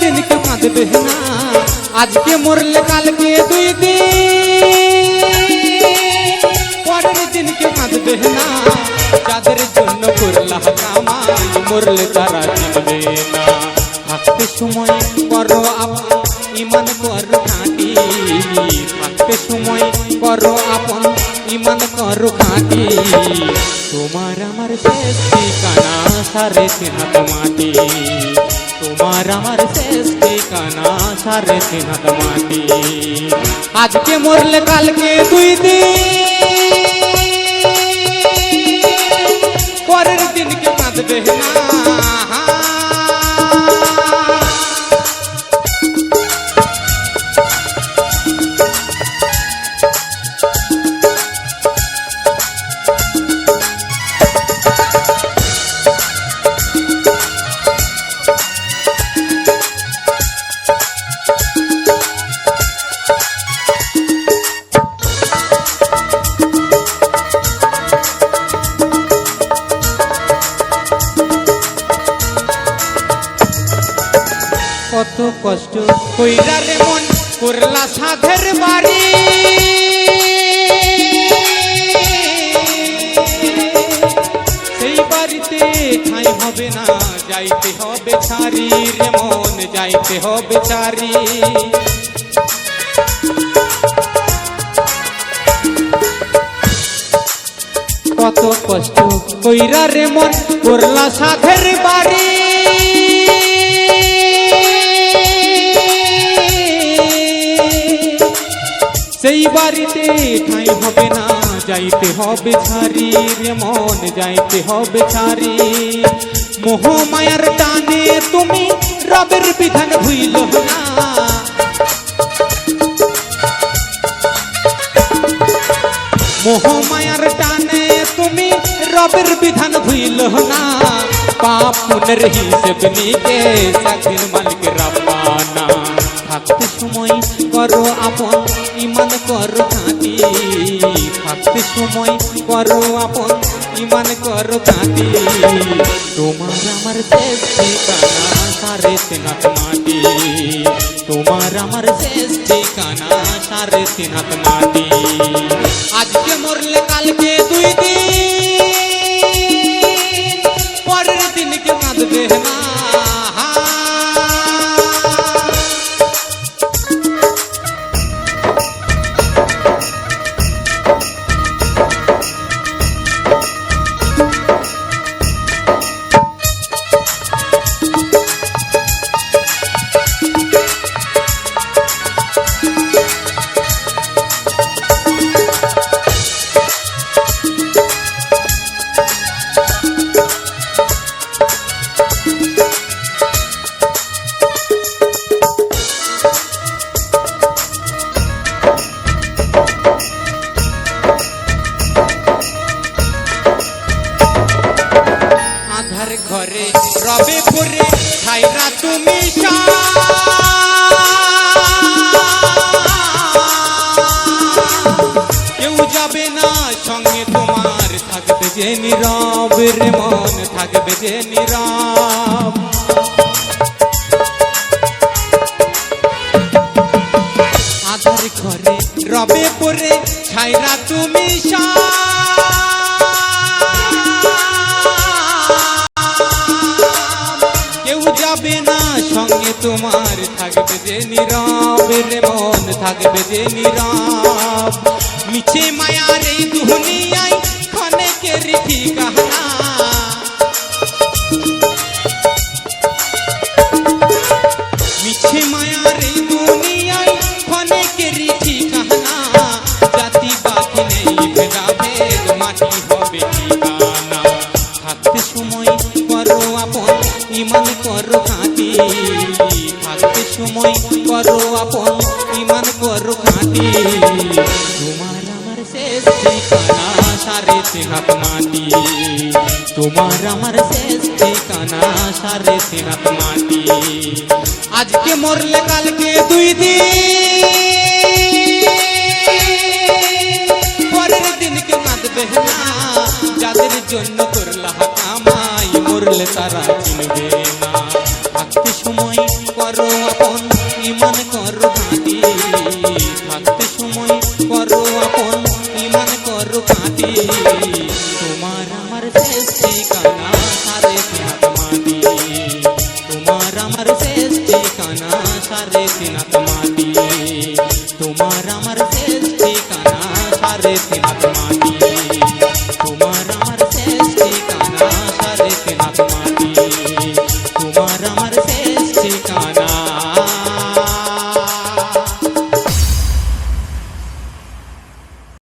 दिन के कांदबे ना आज के मरले काल के दुई दिन परेर दिन के कांदबे ना যাদের জন্য করলা কামাই মরলে তারা চিনবে না থাকতে সময় করো আপন ইমান করো খাঁটি থাকতে সময় করো আপন ইমান করো খাঁটি তোমার আমার শেষ ঠিকানা সাড়ে তিন হাত মাটি তোমার আমার শেষ ঠিকানা সাড়ে তিন হাত মাটি আজকে মরলে কালকে দুই দিন পরের দিন কে কাঁদবে না কত কষ্ট কইরা রে মন করলা সাধের বাড়ি সেই বাড়িতে ঠাঁই হবে না যাইতে হবে ছাড়ি রে মন যাইতে হবে ছাড়ি কত কষ্ট কইরা রে মন করলা সাধের বাড়ি সেই বাড়িতে ঠাঁই হবে না যাইতে হবে ছাড়ি রে মন যাইতে হবে ছাড়ি মোহ মায়ার টানে তুমি রবের বিধান ভুইল না মোহ মায়ার টানে তুমি রবের বিধান ভুইল না পাপ পুনের হিসেব নিকে একদিন মালিক রাব্বানা থাকতে সময় করো আপন ইমান করো খাঁটি থাকতে সময় করো আপন ইমান করো খাঁটি তোমার আমার শেষ ঠিকানা সাড়ে তিন হাত মাটি তোমার আমার শেষ ঠিকানা সাড়ে তিন হাত মাটি আজকে মরলে কালকে দুই দিন পরের দিন কে কাঁদবে না ঘরে রবে পুরে ছাইরা তুমি কেউ যাবে না সঙ্গে তোমার থাকবে যে নীরব রে মন থাকবে যে নীরব আধার ঘরে রবে পুরে ছাইরা তুমি যাবে না সঙ্গে তোমার থাকবে যে নীরব রে মন থাকবে যে নীরব মিছে মায়ার এই দুনিয়ায় ক্ষণেকের ঠিকানা মিছে মায়ার এই দুনিয়ায় ক্ষণেকের ঠিকানা জাতি বাতি নেই ভেদাভেদ মাটি হবে ঠিকানা থাকতে সময় করো আপন ইমান করো খাঁটি থাকতে সময় করো আপন ইমান করো খাঁটি তোমার আমার শেষ ঠিকানা সাড়ে তিন হাত মাটি তোমার আমার শেষ ঠিকানা সাড়ে তিন হাত মাটি আজকে মরলে কালকে দুই দিন পরের দিন কে কাঁদবে না যাদের জন্য করলা কামাই মরলে তারা চিনবে না থাকতে সময় করো কাঁদে